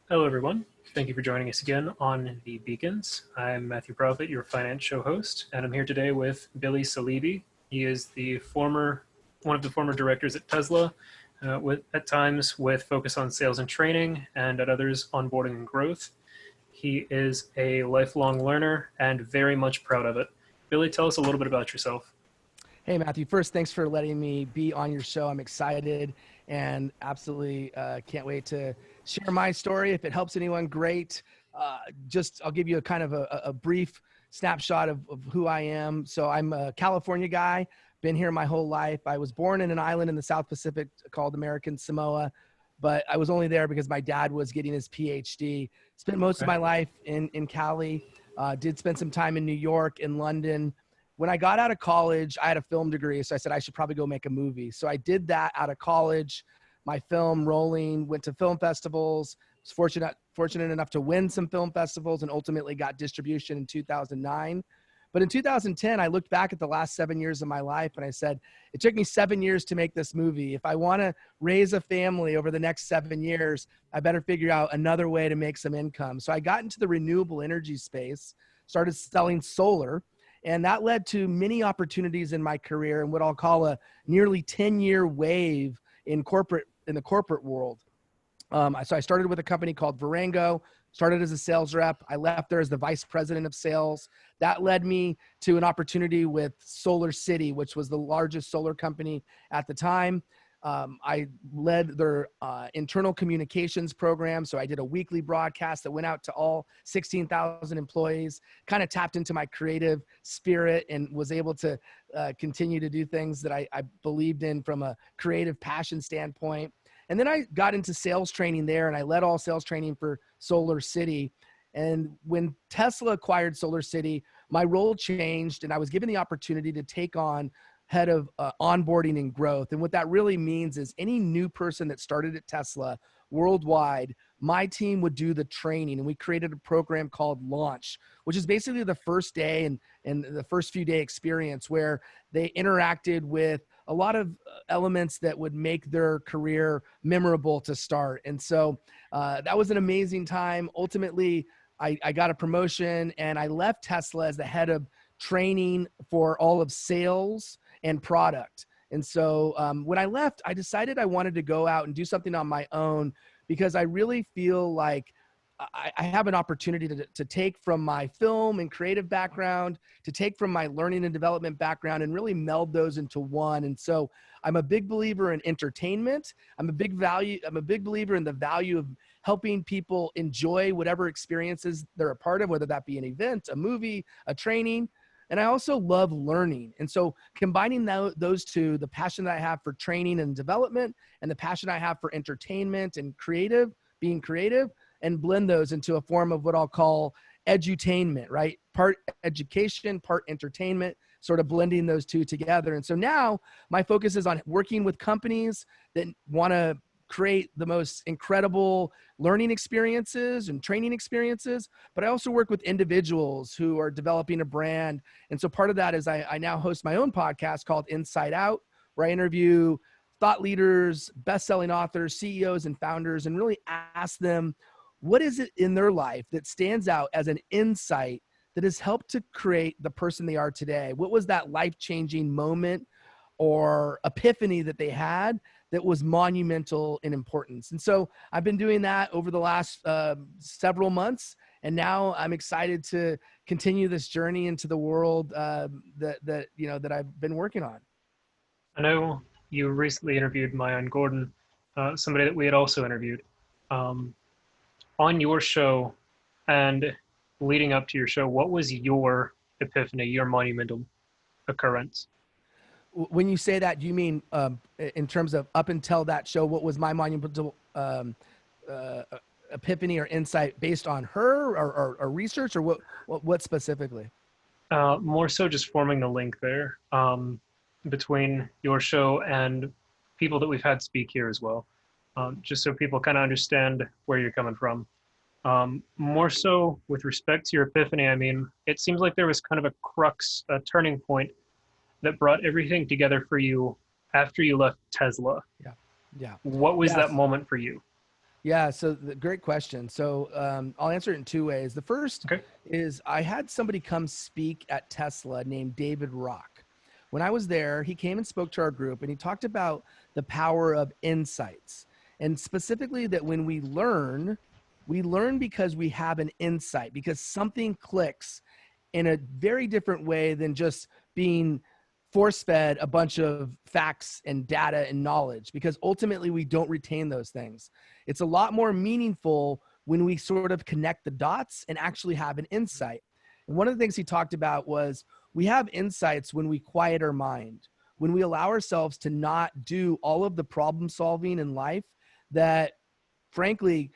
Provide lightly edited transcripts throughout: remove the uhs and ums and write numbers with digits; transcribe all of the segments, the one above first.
Hello, everyone. Thank you for joining us again on The Beacons. I'm Matthew Profit, your finance show host, and I'm here today with Billy Saleebey. He is one of the former directors at Tesla, at times with focus on sales and training, and at others onboarding and growth. He is a lifelong learner and very much proud of it. Billy, tell us a little bit about yourself. Hey, Matthew. First, thanks for letting me be on your show. I'm excited and absolutely can't wait to share my story. If it helps anyone, great. I'll give you a brief snapshot of who I am. So I'm a California guy, been here my whole life. I was born in an island in the South Pacific called American Samoa, but I was only there because my dad was getting his PhD. Spent most of my life in Cali, did spend some time in New York and London. When I got out of college, I had a film degree, so I said I should probably go make a movie. So I did that out of college, my film rolling, went to film festivals, was fortunate enough to win some film festivals and ultimately got distribution in 2009. But in 2010, I looked back at the last 7 years of my life and I said, it took me 7 years to make this movie. If I want to raise a family over the next 7 years, I better figure out another way to make some income. So I got into the renewable energy space, started selling solar. And that led to many opportunities in my career and what I'll call a nearly 10-year wave in the corporate world. So I started with a company called Varango, started as a sales rep. I left there as the vice president of sales. That led me to an opportunity with Solar City, which was the largest solar company at the time. I led their internal communications program. So I did a weekly broadcast that went out to all 16,000 employees, kind of tapped into my creative spirit and was able to continue to do things that I believed in from a creative passion standpoint. And then I got into sales training there and I led all sales training for Solar City. And when Tesla acquired Solar City, my role changed and I was given the opportunity to take on head of onboarding and growth. And what that really means is any new person that started at Tesla worldwide, my team would do the training. And we created a program called Launch, which is basically the first day and the first few day experience where they interacted with a lot of elements that would make their career memorable to start. And so that was an amazing time. Ultimately, I got a promotion and I left Tesla as the head of training for all of sales and product. And so when I left, I decided I wanted to go out and do something on my own because I really feel like I have an opportunity to take from my film and creative background, to take from my learning and development background and really meld those into one. And so I'm a big believer in entertainment. I'm a big believer in the value of helping people enjoy whatever experiences they're a part of, whether that be an event, a movie, a training. And I also love learning. And so combining those two, the passion that I have for training and development and the passion I have for entertainment and being creative, and blend those into a form of what I'll call edutainment, right? Part education, part entertainment, sort of blending those two together. And so now my focus is on working with companies that want to create the most incredible learning experiences and training experiences, but I also work with individuals who are developing a brand. And so part of that is I now host my own podcast called InsightOut, where I interview thought leaders, best-selling authors, CEOs, and founders, and really ask them, what is it in their life that stands out as an insight that has helped to create the person they are today? What was that life-changing moment or epiphany that they had that was monumental in importance? And so I've been doing that over the last several months, and now I'm excited to continue this journey into the world that I've been working on. I know you recently interviewed Mayan Gordon, somebody that we had also interviewed. On your show and leading up to your show, what was your epiphany, your monumental occurrence? When you say that, do you mean in terms of up until that show, what was my monumental epiphany or insight based on her or research, or what specifically? More so just forming the link there between your show and people that we've had speak here as well, just so people kind of understand where you're coming from. More so with respect to your epiphany, I mean, it seems like there was kind of a crux, a turning point that brought everything together for you after you left Tesla. Yeah. What was Yes. that moment for you? Yeah, so great question. So I'll answer it in two ways. The first Okay. is I had somebody come speak at Tesla named David Rock. When I was there, he came and spoke to our group and he talked about the power of insights. And specifically that when we learn because we have an insight, because something clicks in a very different way than just being force fed a bunch of facts and data and knowledge, because ultimately we don't retain those things. It's a lot more meaningful when we sort of connect the dots and actually have an insight. And one of the things he talked about was we have insights when we quiet our mind, when we allow ourselves to not do all of the problem solving in life that frankly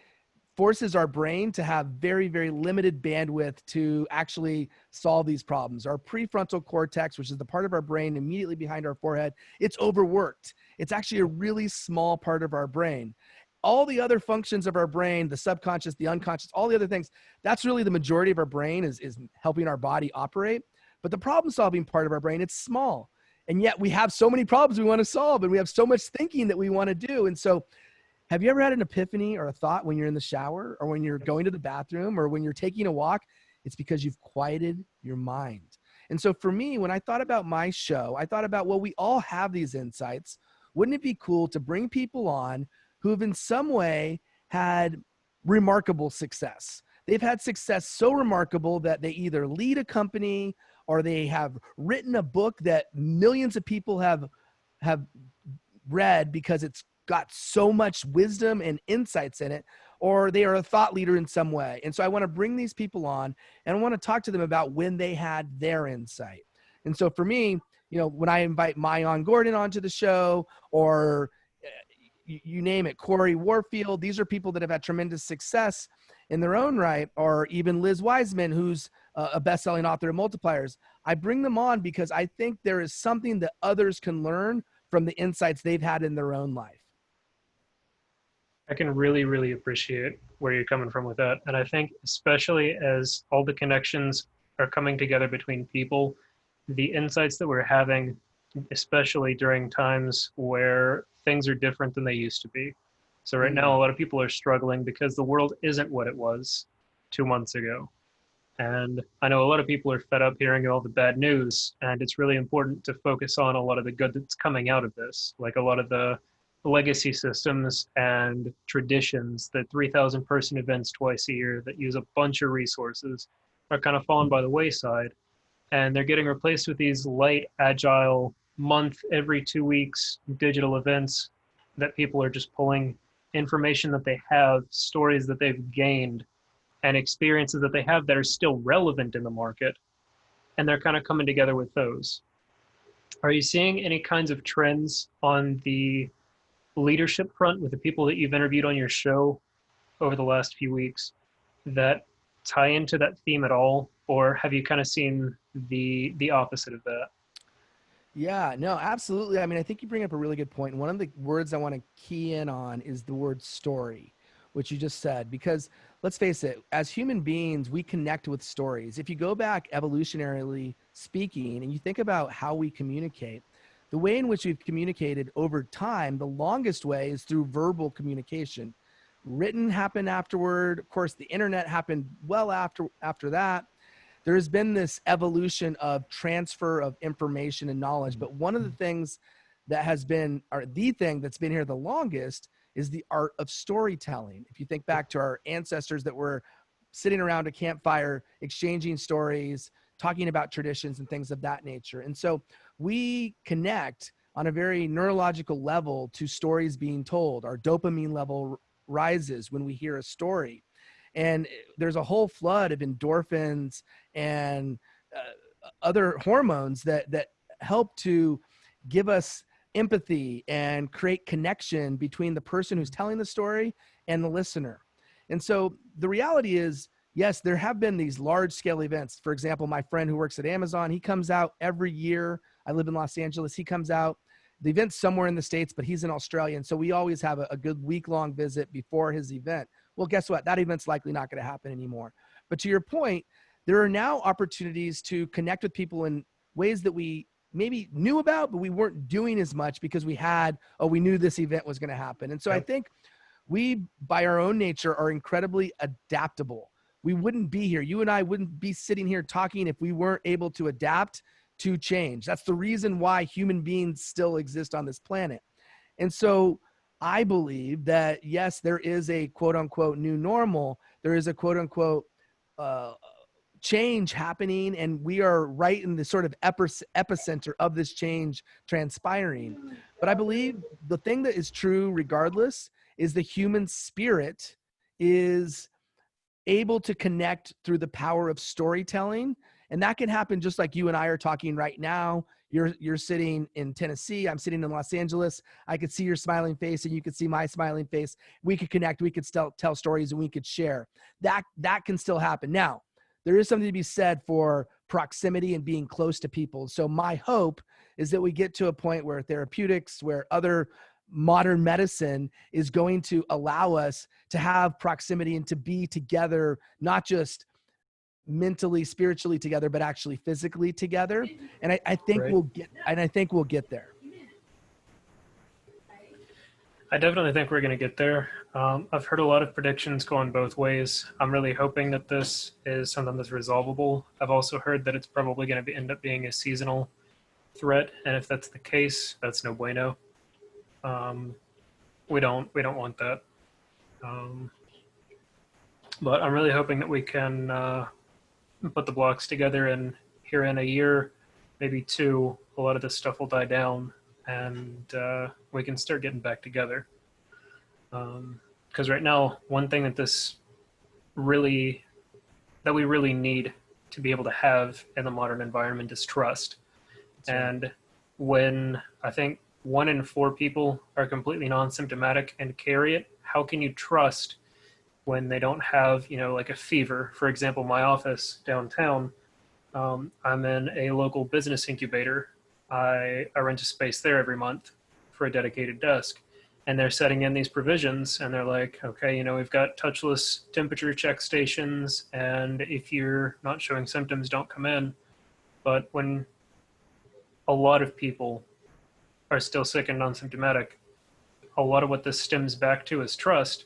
forces our brain to have very, very limited bandwidth to actually solve these problems. Our prefrontal cortex, which is the part of our brain immediately behind our forehead, it's overworked. It's actually a really small part of our brain. All the other functions of our brain, the subconscious, the unconscious, all the other things, that's really the majority of our brain is helping our body operate. But the problem solving part of our brain, it's small. And yet we have so many problems we want to solve and we have so much thinking that we want to do. And so have you ever had an epiphany or a thought when you're in the shower or when you're going to the bathroom or when you're taking a walk? It's because you've quieted your mind. And so for me, when I thought about my show, I thought about, well, we all have these insights. Wouldn't it be cool to bring people on who have in some way had remarkable success? They've had success so remarkable that they either lead a company or they have written a book that millions of people have read because it's got so much wisdom and insights in it, or they are a thought leader in some way. And so I want to bring these people on and I want to talk to them about when they had their insight. And so for me, when I invite Mayan Gordon onto the show or you name it, Corey Warfield, these are people that have had tremendous success in their own right, or even Liz Wiseman, who's a best-selling author of Multipliers. I bring them on because I think there is something that others can learn from the insights they've had in their own life. I can really, really appreciate where you're coming from with that. And I think, especially as all the connections are coming together between people, the insights that we're having, especially during times where things are different than they used to be. So, right now, a lot of people are struggling because the world isn't what it was 2 months ago. And I know a lot of people are fed up hearing all the bad news, and it's really important to focus on a lot of the good that's coming out of this, like a lot of the legacy systems and traditions that 3,000 person events twice a year that use a bunch of resources are kind of fallen by the wayside. And they're getting replaced with these light, agile, month, every 2 weeks digital events that people are just pulling information that they have, stories that they've gained, and experiences that they have that are still relevant in the market. And they're kind of coming together with those. Are you seeing any kinds of trends on the leadership front with the people that you've interviewed on your show over the last few weeks that tie into that theme at all? Or have you kind of seen the opposite of that? Yeah, no, absolutely. I mean, I think you bring up a really good point. One of the words I want to key in on is the word story, which you just said, because let's face it, as human beings, we connect with stories. If you go back evolutionarily speaking, and you think about how we communicate, the way in which we've communicated over time, the longest way is through verbal communication. Written happened afterward. Of course, the internet happened well after that. There has been this evolution of transfer of information and knowledge. But one of the things that has been, or the thing that's been here the longest, is the art of storytelling. If you think back to our ancestors that were sitting around a campfire, exchanging stories, talking about traditions and things of that nature. And so we connect on a very neurological level to stories being told. Our dopamine level rises when we hear a story. And there's a whole flood of endorphins and other hormones that help to give us empathy and create connection between the person who's telling the story and the listener. And so the reality is, yes, there have been these large scale events. For example, my friend who works at Amazon, he comes out every year. I live in Los Angeles. He comes out. The event's somewhere in the States, but he's in Australia. And so we always have a good week-long visit before his event. Well, guess what? That event's likely not going to happen anymore. But to your point, there are now opportunities to connect with people in ways that we maybe knew about, but we weren't doing as much because we knew this event was going to happen. And so I think we, by our own nature, are incredibly adaptable. We wouldn't be here. You and I wouldn't be sitting here talking if we weren't able to adapt to change. That's the reason why human beings still exist on this planet. And so I believe that, yes, there is a quote unquote new normal. There is a quote unquote change happening, and we are right in the sort of epicenter of this change transpiring. But I believe the thing that is true regardless is the human spirit is able to connect through the power of storytelling. And that can happen just like you and I are talking right now. You're sitting in Tennessee. I'm sitting in Los Angeles. I could see your smiling face and you could see my smiling face. We could connect. We could still tell stories and we could share. That can still happen. Now, there is something to be said for proximity and being close to people. So my hope is that we get to a point where therapeutics, where other modern medicine is going to allow us to have proximity and to be together, not just mentally, spiritually together, but actually physically together. And I think Right. we'll get there. I definitely think we're going to get there. I've heard a lot of predictions going both ways. I'm really hoping that this is something that's resolvable. I've also heard that it's probably going to end up being a seasonal threat, and if that's the case, that's no bueno. We don't want that. But I'm really hoping that we can put the blocks together, and here in a year, maybe two, a lot of this stuff will die down, and we can start getting back together. Because right now, one thing that we really need to be able to have in the modern environment is trust. That's right. And when I think 1 in 4 people are completely non-symptomatic and carry it, how can you trust when they don't have, like a fever? For example, my office downtown, I'm in a local business incubator. I rent a space there every month for a dedicated desk. And they're setting in these provisions, and they're like, okay, we've got touchless temperature check stations, and if you're not showing symptoms, don't come in. But when a lot of people are still sick and non-symptomatic, a lot of what this stems back to is trust.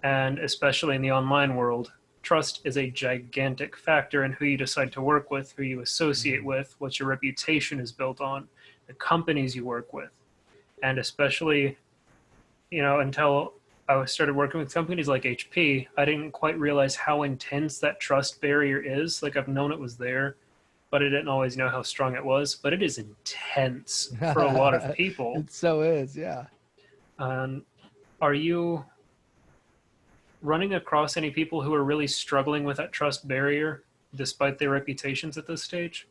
And especially in the online world, trust is a gigantic factor in who you decide to work with, who you associate with, what your reputation is built on, the companies you work with. And especially, until I started working with companies like HP, I didn't quite realize how intense that trust barrier is. Like, I've known it was there, but I didn't always know how strong it was. But it is intense for a lot of people. It so is, yeah. Are you running across any people who are really struggling with that trust barrier despite their reputations at this stage?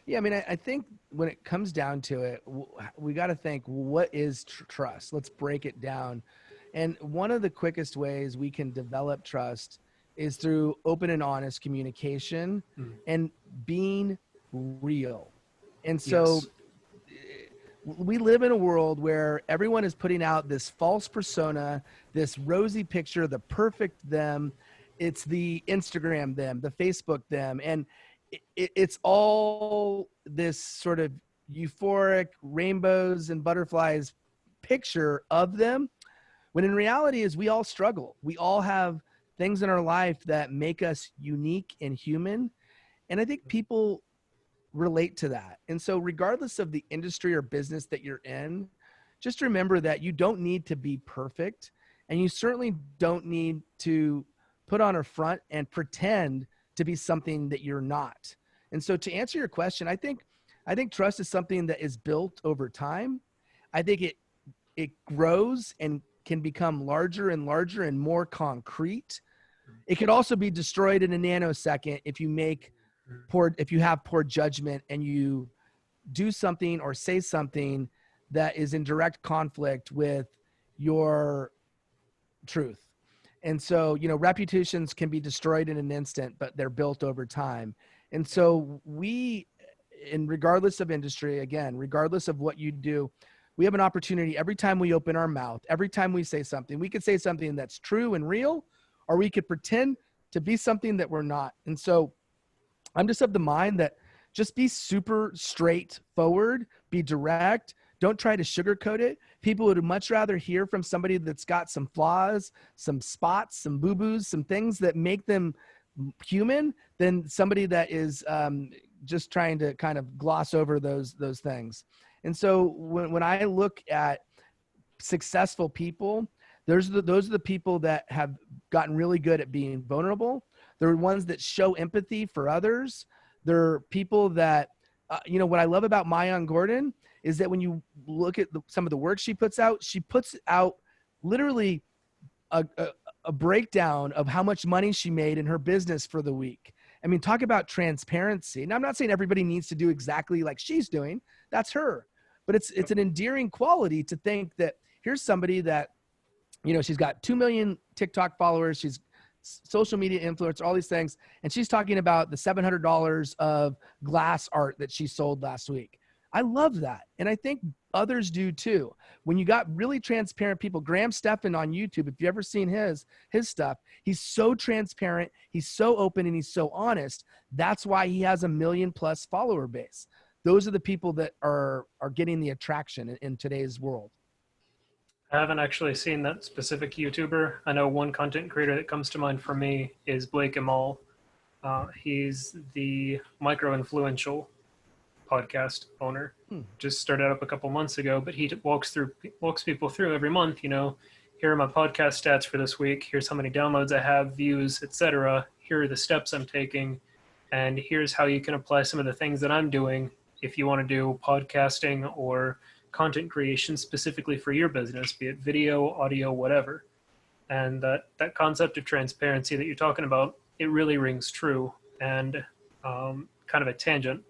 Yeah, I mean, I think when it comes down to it, we got to think, what is trust? Let's break it down. And one of the quickest ways we can develop trust is through open and honest communication and being real. And so Yes. we live in a world where everyone is putting out this false persona, this rosy picture, the perfect them. It's the Instagram them, the Facebook them. And it's all this sort of euphoric rainbows and butterflies picture of them, when in reality is we all struggle. We all have things in our life that make us unique and human. And I think people relate to that. And so regardless of the industry or business that you're in, just remember that you don't need to be perfect, and you certainly don't need to put on a front and pretend to be something that you're not. And so to answer your question, I think trust is something that is built over time. I think it grows and can become larger and larger and more concrete. It could also be destroyed in a nanosecond if you have poor judgment and you do something or say something that is in direct conflict with your truth. And so, reputations can be destroyed in an instant, but they're built over time. And so and regardless of industry, again, regardless of what you do, we have an opportunity every time we open our mouth, every time we say something. We could say something that's true and real, or we could pretend to be something that we're not. And so I'm just of the mind that just be super straightforward, be direct. Don't try to sugarcoat it. people would much rather hear from somebody that's got some flaws, some spots, some boo-boos, some things that make them human than somebody that is just trying to kind of gloss over those things. And so when I look at successful people, those are the people that have gotten really good at being vulnerable. They're ones that show empathy for others. They're people that, what I love about Mayan Gordon is that when you look at some of the work she puts out literally a breakdown of how much money she made in her business for the week. I mean, talk about transparency. And I'm not saying everybody needs to do exactly like she's doing. That's her. But it's an endearing quality to think that here's somebody that, she's got 2 million TikTok followers. She's social media influencer, all these things. And she's talking about the $700 of glass art that she sold last week. I love that. And I think others do too. When you got really transparent people, Graham Stephan on YouTube, if you've ever seen his stuff, he's so transparent, he's so open, and he's so honest. That's why he has a 1 million+ follower base. Those are the people that are getting the attraction in today's world. I haven't actually seen that specific YouTuber. I know one content creator that comes to mind for me is Blake Amal. He's the micro-influential podcast owner. Just started up a couple months ago, but he walks people through every month, here are my podcast stats for this week. Here's how many downloads I have, views, etc. Here are the steps I'm taking. And here's how you can apply some of the things that I'm doing if you want to do podcasting or content creation specifically for your business, be it video, audio, whatever. And that concept of transparency that you're talking about, it really rings true. And kind of a tangent.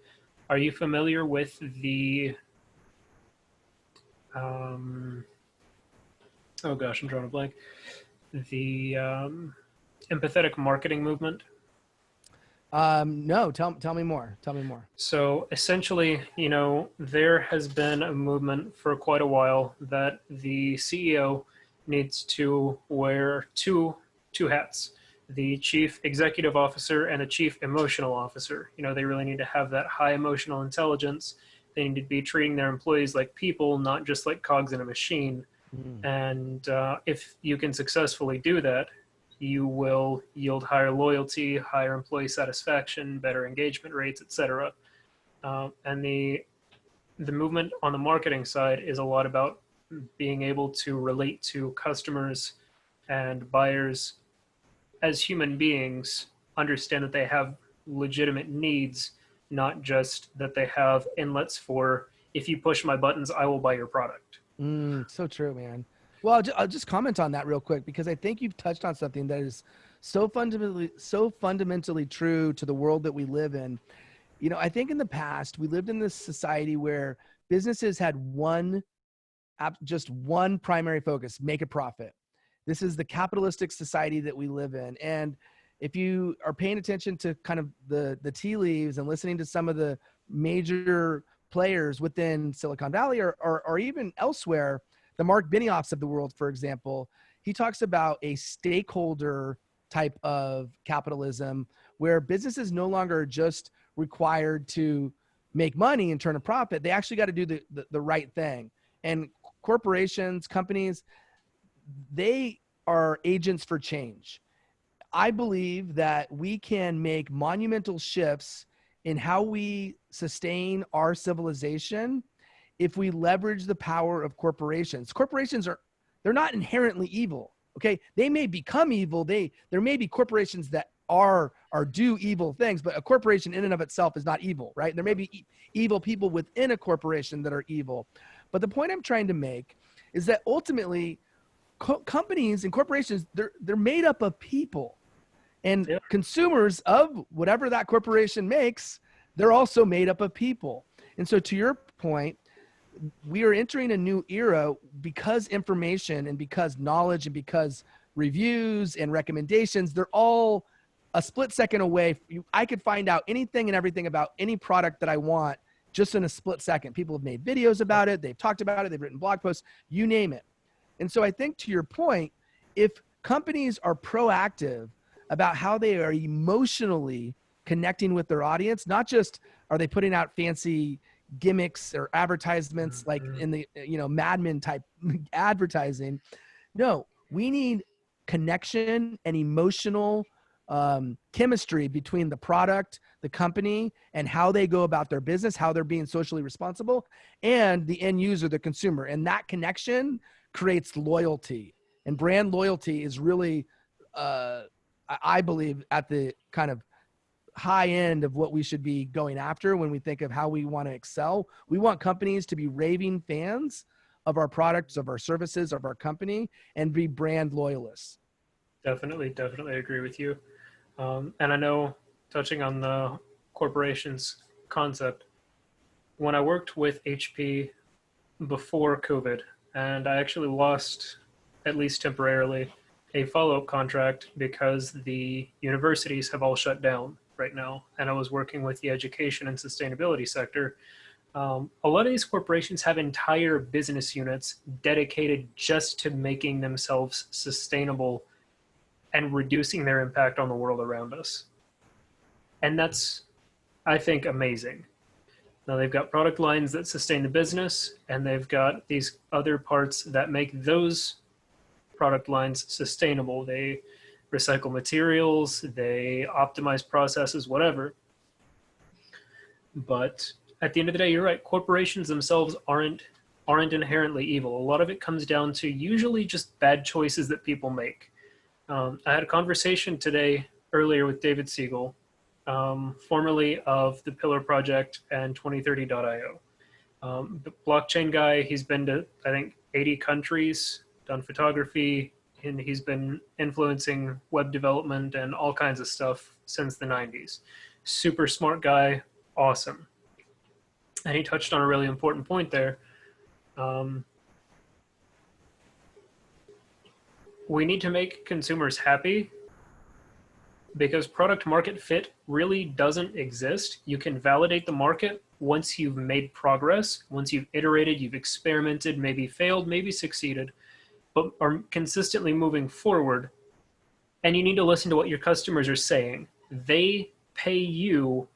Are you familiar with the, oh gosh, I'm drawing a blank, the empathetic marketing movement? No, tell me more. So essentially, there has been a movement for quite a while that the CEO needs to wear two hats, the chief executive officer and the chief emotional officer. They really need to have that high emotional intelligence. They need to be treating their employees like people, not just like cogs in a machine. And if you can successfully do that, you will yield higher loyalty, higher employee satisfaction, better engagement rates, etc. And the movement on the marketing side is a lot about being able to relate to customers and buyers as human beings, understand that they have legitimate needs, not just that they have inlets for, if you push my buttons, I will buy your product. So true, man. Well, I'll just comment on that real quick, because I think you've touched on something that is so fundamentally true to the world that we live in. I think in the past, we lived in this society where businesses had just one primary focus: make a profit. This is the capitalistic society that we live in. And if you are paying attention to kind of the tea leaves and listening to some of the major players within Silicon Valley or even elsewhere, the Mark Benioffs of the world, for example, he talks about a stakeholder type of capitalism where businesses no longer are just required to make money and turn a profit. They actually got to do the right thing. And corporations, companies, they are agents for change. I believe that we can make monumental shifts in how we sustain our civilization if we leverage the power of corporations. Corporations they're not inherently evil. Okay. They may become evil. There may be corporations that do evil things, but a corporation in and of itself is not evil, right? There may be evil people within a corporation that are evil. But the point I'm trying to make is that ultimately companies and corporations, they're made up of people, and consumers of whatever that corporation makes, they're also made up of people. And so to your point, we are entering a new era because information and because knowledge and because reviews and recommendations, they're all a split second away. I could find out anything and everything about any product that I want just in a split second. People have made videos about it. They've talked about it. They've written blog posts, you name it. And so I think to your point, if companies are proactive about how they are emotionally connecting with their audience, not just are they putting out fancy, gimmicks or advertisements like in the, Mad Men type advertising. No, we need connection and emotional chemistry between the product, the company, and how they go about their business, how they're being socially responsible, and the end user, the consumer. And that connection creates loyalty. And brand loyalty is really, I believe, at the kind of high end of what we should be going after when we think of how we want to excel. We want companies to be raving fans of our products, of our services, of our company, and be brand loyalists. Definitely agree with you. And I know, touching on the corporations concept, when I worked with HP before COVID, and I actually lost, at least temporarily, a follow-up contract because the universities have all shut down right now, and I was working with the education and sustainability sector. A lot of these corporations have entire business units dedicated just to making themselves sustainable and reducing their impact on the world around us. And that's, I think, amazing. Now they've got product lines that sustain the business, and they've got these other parts that make those product lines sustainable. They recycle materials, they optimize processes, whatever. But at the end of the day, you're right. Corporations themselves aren't inherently evil. A lot of it comes down to usually just bad choices that people make. I had a conversation earlier with David Siegel, formerly of the Pillar Project and 2030.io. The blockchain guy, he's been to, I think, 80 countries, done photography, and he's been influencing web development and all kinds of stuff since the 90s. Super smart guy, awesome. And he touched on a really important point there. We need to make consumers happy because product market fit really doesn't exist. You can validate the market once you've made progress, once you've iterated, you've experimented, maybe failed, maybe succeeded, but are consistently moving forward. And you need to listen to what your customers are saying. They pay you,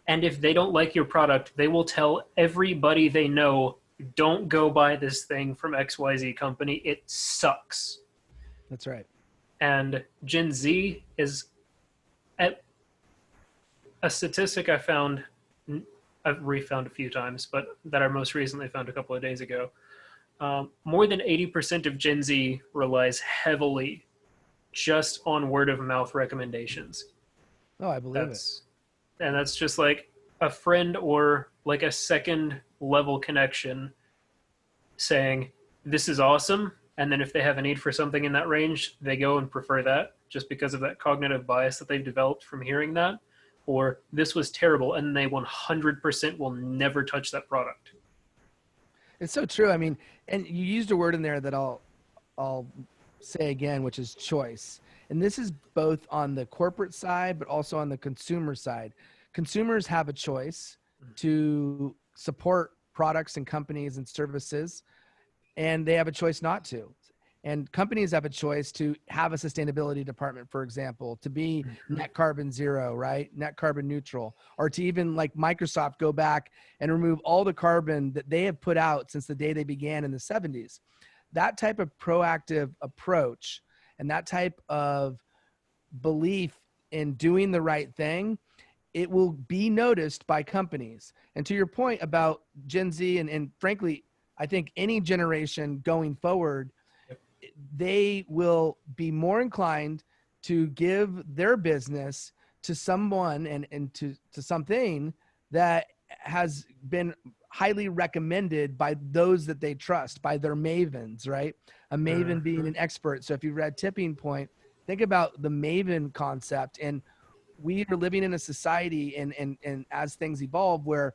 and if they don't like your product, they will tell everybody they know, don't go buy this thing from XYZ company. It sucks. That's right. And Gen Z is, at a statistic I found, I've refound a few times, but that I most recently found a couple of days ago. More than 80% of Gen Z relies heavily just on word of mouth recommendations. Oh, I believe it. And that's just like a friend or like a second level connection saying, this is awesome. And then if they have a need for something in that range, they go and prefer that just because of that cognitive bias that they've developed from hearing that. Or this was terrible, and they 100% will never touch that product. It's so true. I mean, and you used a word in there that I'll say again, which is choice. And this is both on the corporate side, but also on the consumer side. Consumers have a choice to support products and companies and services, and they have a choice not to. And companies have a choice to have a sustainability department, for example, to be net carbon zero, right? Net carbon neutral, or to even like Microsoft go back and remove all the carbon that they have put out since the day they began in the 70s. That type of proactive approach and that type of belief in doing the right thing, it will be noticed by companies. And to your point about Gen Z and frankly, I think any generation going forward, they will be more inclined to give their business to someone and to something that has been highly recommended by those that they trust, by their mavens, right? A maven being an expert. So if you read Tipping Point, think about the maven concept. And we are living in a society and as things evolve where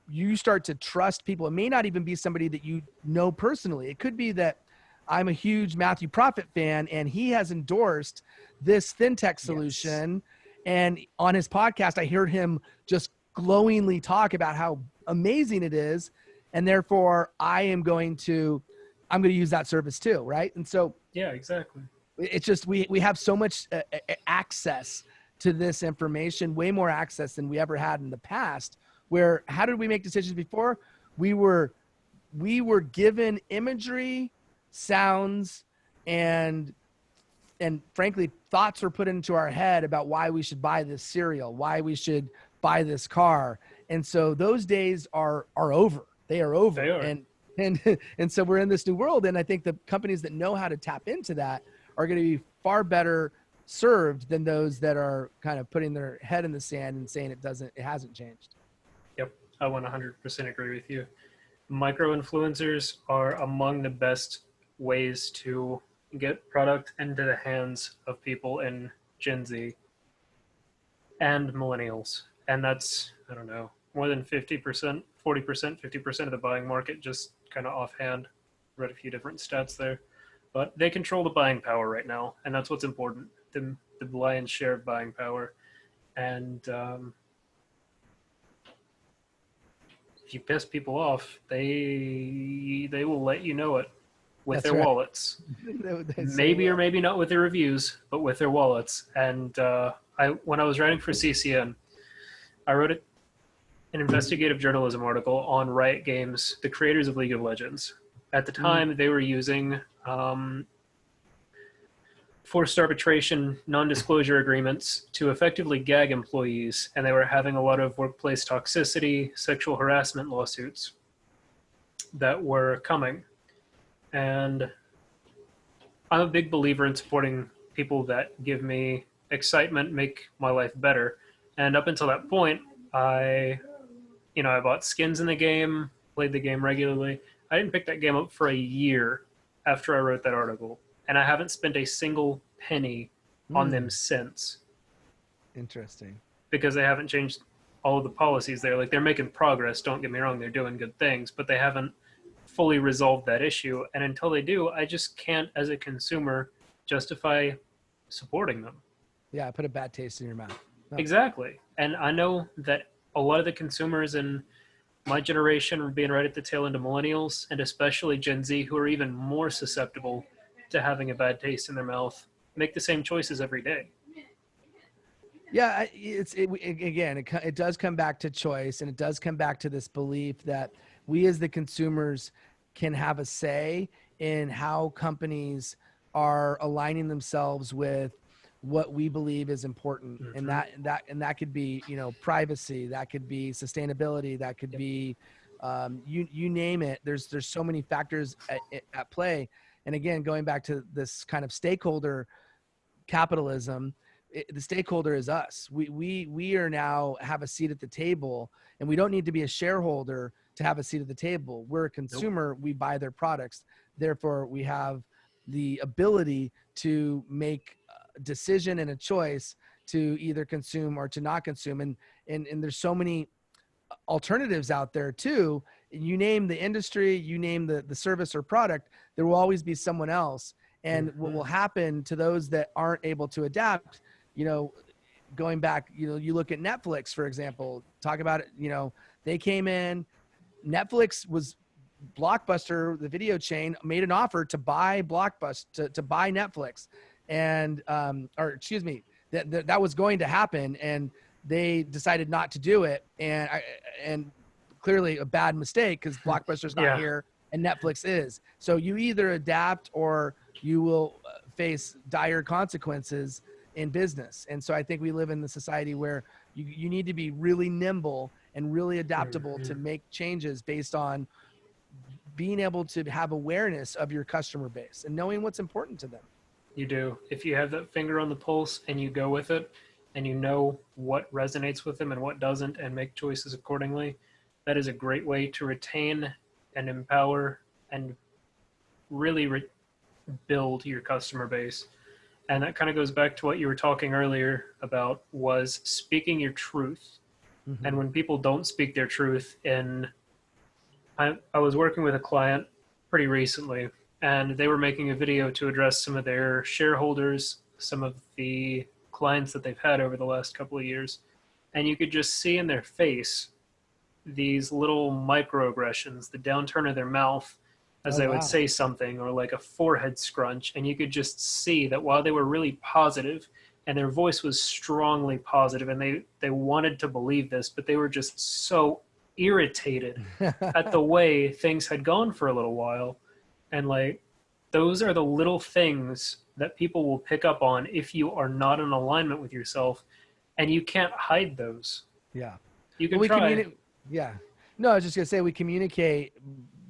you start to trust people. It may not even be somebody that you know personally. It could be that I'm a huge Matthew Prophet fan and he has endorsed this FinTech solution. Yes. And on his podcast, I heard him just glowingly talk about how amazing it is. And therefore I'm going to use that service too. Right. And so, yeah, exactly. It's just, we have so much access to this information, way more access than we ever had in the past, where how did we make decisions before? We were given imagery, sounds, and frankly, thoughts were put into our head about why we should buy this cereal, why we should buy this car. And so those days are over. They are over. They are. And so we're in this new world. And I think the companies that know how to tap into that are going to be far better served than those that are kind of putting their head in the sand and saying it hasn't changed. Yep. I 100% agree with you. Micro influencers are among the best ways to get product into the hands of people in Gen Z and millennials. And that's, I don't know, more than 50%, 40%, 50% of the buying market, just kind of offhand. Read a few different stats there. But they control the buying power right now, and that's what's important, the lion's share of buying power. And if you piss people off, they will let you know it with their wallets. Maybe or maybe not with their reviews, but with their wallets. And when I was writing for CCN, I wrote an investigative journalism article on Riot Games, the creators of League of Legends. At the time, they were using forced arbitration, non-disclosure agreements to effectively gag employees, and they were having a lot of workplace toxicity, sexual harassment lawsuits that were coming. And I'm a big believer in supporting people that give me excitement, make my life better. And up until that point, I bought skins in the game, played the game regularly. I didn't pick that game up for a year after I wrote that article, and I haven't spent a single penny on them since. Interesting. Because they haven't changed all of the policies there. Like, they're making progress, don't get me wrong, they're doing good things, but they haven't fully resolved that issue. And until they do, I just can't, as a consumer, justify supporting them. Yeah, put a bad taste in your mouth. No. Exactly. And I know that a lot of the consumers in my generation are being right at the tail end of millennials, and especially Gen Z, who are even more susceptible to having a bad taste in their mouth, make the same choices every day. Yeah, it does come back to choice, and it does come back to this belief that we as the consumers can have a say in how companies are aligning themselves with what we believe is important. And that could be, privacy, that could be sustainability, that could be, you name it. There's so many factors at play. And again, going back to this kind of stakeholder capitalism, the stakeholder is us. We are now have a seat at the table, and we don't need to be a shareholder to have a seat at the table. We're a consumer. Nope. We buy their products. Therefore, we have the ability to make a decision and a choice to either consume or to not consume. And there's so many alternatives out there too. You name the industry, you name the service or product, there will always be someone else. And what will happen to those that aren't able to adapt, going back, you look at Netflix, for example, talk about it, they came in, Netflix was Blockbuster, the video chain, made an offer to buy Blockbuster, to buy Netflix. And, that was going to happen. And they decided not to do it. And clearly a bad mistake, because Blockbuster's not here and Netflix is. So you either adapt or you will face dire consequences in business. And so I think we live in the society where you need to be really nimble and really adaptable to make changes based on being able to have awareness of your customer base and knowing what's important to them. You do. If you have that finger on the pulse and you go with it, and you know what resonates with them and what doesn't, and make choices accordingly, that is a great way to retain and empower and really build your customer base. And that kind of goes back to what you were talking earlier about, was speaking your truth. Mm-hmm. And when people don't speak their truth, I was working with a client pretty recently, and they were making a video to address some of their shareholders, some of the clients that they've had over the last couple of years. And you could just see in their face these little microaggressions, the downturn of their mouth as they would say something, or like a forehead scrunch. And you could just see that while they were really positive and their voice was strongly positive, and they wanted to believe this, but they were just so irritated at the way things had gone for a little while. And like, those are the little things that people will pick up on if you are not in alignment with yourself, and you can't hide those. Yeah. You can we try. Yeah. No, I was just going to say, we communicate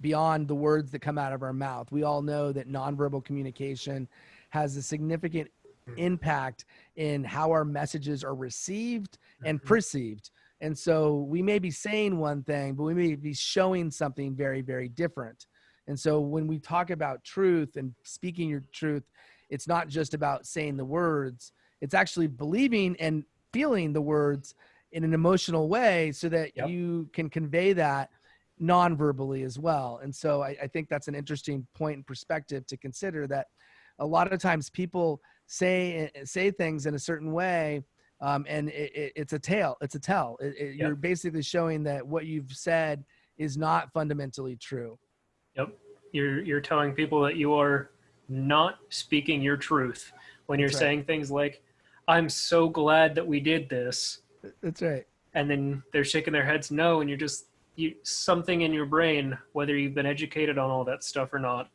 beyond the words that come out of our mouth. We all know that nonverbal communication has a significant impact in how our messages are received and perceived. And so we may be saying one thing, but we may be showing something very, very different. And so when we talk about truth and speaking your truth, it's not just about saying the words, it's actually believing and feeling the words in an emotional way so that Yep. you can convey that non-verbally as well. And so I think that's an interesting point and perspective to consider, that a lot of times people say things in a certain way, and it's a tell. Yep. You're basically showing that what you've said is not fundamentally true. Yep. You're telling people that you are not speaking your truth when you're That's right. saying things like, I'm so glad that we did this. That's right. And then they're shaking their heads no, and something in your brain, whether you've been educated on all that stuff or not,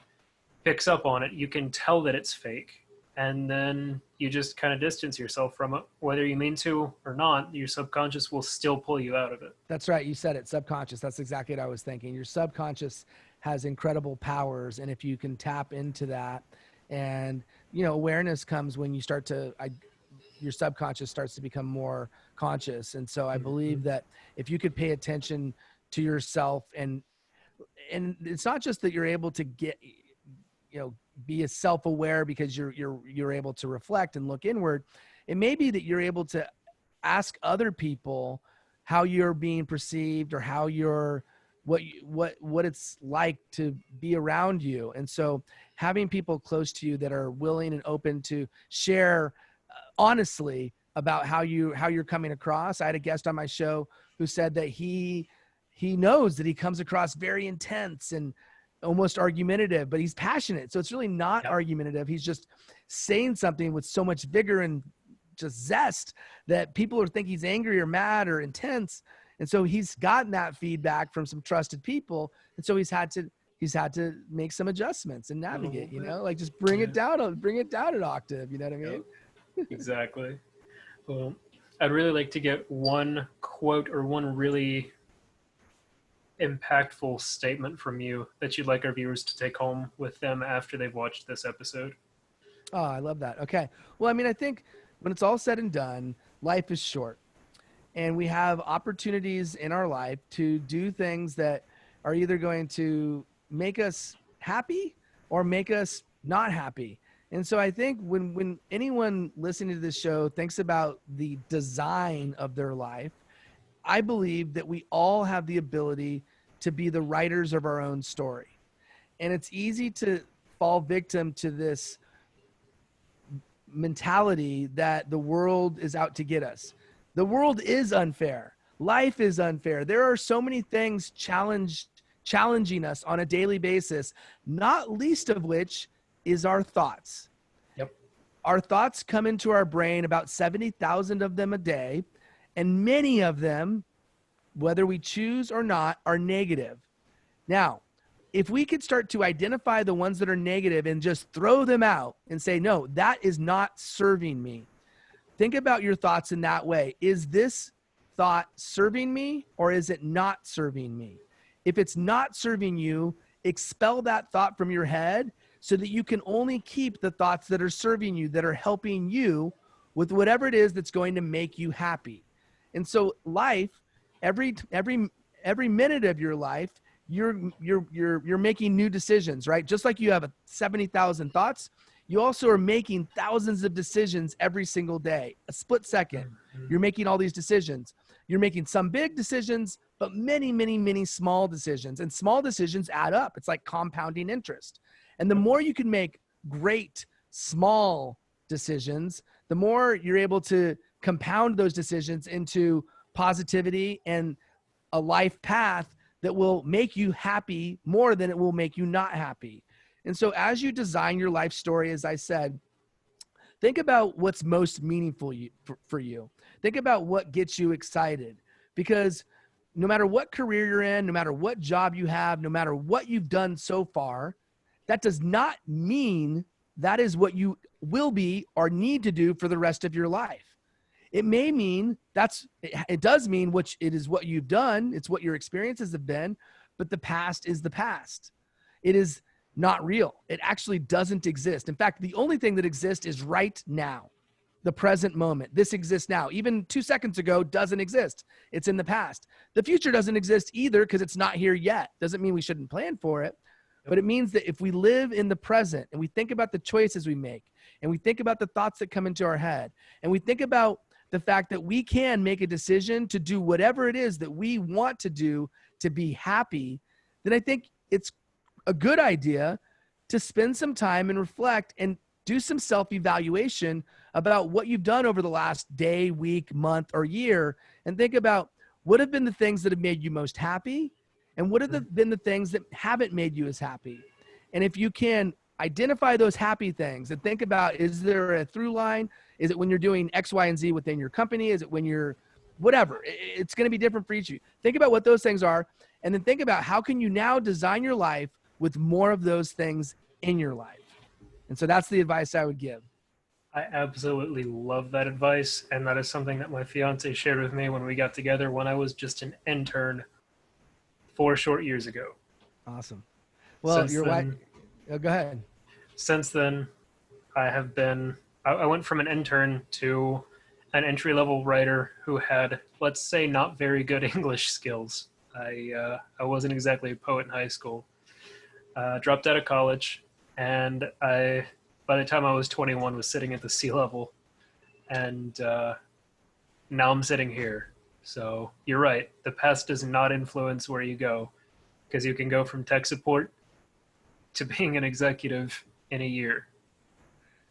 picks up on it. You can tell that it's fake. And then you just kind of distance yourself from it. Whether you mean to or not, your subconscious will still pull you out of it. That's right. You said it, subconscious. That's exactly what I was thinking. Your subconscious has incredible powers. And if you can tap into that, and, awareness comes when you start to, your subconscious starts to become more conscious. And so I believe that if you could pay attention to yourself, and it's not just that you're able to get, be as self-aware because you're able to reflect and look inward. It may be that you're able to ask other people how you're being perceived, or how what it's like to be around you. And so having people close to you that are willing and open to share honestly about how you're coming across. I had a guest on my show who said that he knows that he comes across very intense and almost argumentative, but he's passionate. So it's really not argumentative. He's just saying something with so much vigor and just zest that people are think he's angry or mad or intense. And so he's gotten that feedback from some trusted people. And so he's had to make some adjustments and navigate, like just bring it down an octave. You know what I mean? Exactly. Well, I'd really like to get one quote or one really impactful statement from you that you'd like our viewers to take home with them after they've watched this episode. Oh, I love that. Okay. Well, I mean, I think when it's all said and done, life is short, and we have opportunities in our life to do things that are either going to make us happy or make us not happy. And so I think when anyone listening to this show thinks about the design of their life, I believe that we all have the ability to be the writers of our own story. And it's easy to fall victim to this mentality that the world is out to get us. The world is unfair. Life is unfair. There are so many things challenging us on a daily basis, not least of which is our thoughts. Yep. Our thoughts come into our brain, about 70,000 of them a day, and many of them, whether we choose or not, are negative. Now, if we could start to identify the ones that are negative and just throw them out and say, no, that is not serving me. Think about your thoughts in that way. Is this thought serving me, or is it not serving me? If it's not serving you, expel that thought from your head so that you can only keep the thoughts that are serving you, that are helping you with whatever it is that's going to make you happy. And so life, every minute of your life, you're making new decisions, right? Just like you have 70,000 thoughts, you also are making thousands of decisions every single day. A split second, you're making all these decisions. You're making some big decisions, but many, many, many small decisions. And small decisions add up. It's like compounding interest. And the more you can make great small decisions, the more you're able to compound those decisions into positivity and a life path that will make you happy more than it will make you not happy. And so as you design your life story, as I said, Think about what's most meaningful for you. Think about what gets you excited, because no matter what career you're in, no matter what job you have, no matter what you've done so far, that does not mean that is what you will be or need to do for the rest of your life. It may mean it does mean which it is what you've done. It's what your experiences have been, but the past is the past. It is not real. It actually doesn't exist. In fact, the only thing that exists is right now, the present moment. This exists now. Even 2 seconds ago doesn't exist. It's in the past. The future doesn't exist either because it's not here yet. Doesn't mean we shouldn't plan for it, but it means that if we live in the present and we think about the choices we make, and we think about the thoughts that come into our head, and we think about the fact that we can make a decision to do whatever it is that we want to do to be happy, then I think it's a good idea to spend some time and reflect and do some self-evaluation about what you've done over the last day, week, month, or year, and think about what have been the things that have made you most happy and what have been the things that haven't made you as happy. And if you can identify those happy things and think about, is there a through line? Is it when you're doing X, Y, and Z within your company? Is it when you're whatever? It's going to be different for each of you. Think about what those things are, and then think about how can you now design your life with more of those things in your life. And so that's the advice I would give. I absolutely love that advice, and that is something that my fiance shared with me when we got together when I was just an intern 4 short years ago. Awesome. Well, Since your wife, go ahead. Since then, I went from an intern to an entry-level writer who had, let's say, not very good English skills. I wasn't exactly a poet in high school. Dropped out of college, and by the time I was 21, was sitting at the sea level, and now I'm sitting here. So you're right. The past does not influence where you go, because you can go from tech support to being an executive in a year.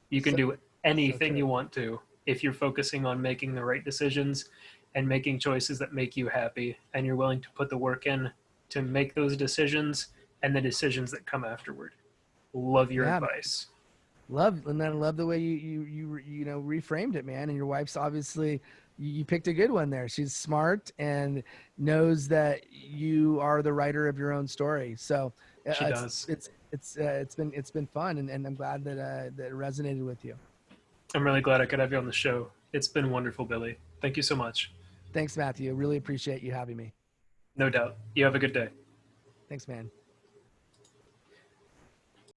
You can do anything you want to if you're focusing on making the right decisions and making choices that make you happy, and you're willing to put the work in to make those decisions and the decisions that come afterward. Love your advice. And then I love the way you know reframed it, man. And your wife's obviously, you picked a good one there. She's smart and knows that you are the writer of your own story. So she does. It's been fun, and I'm glad that that it resonated with you. I'm really glad I could have you on the show. It's been wonderful, Billy. Thank you so much. Thanks, Matthew. Really appreciate you having me. No doubt. You have a good day. Thanks, man.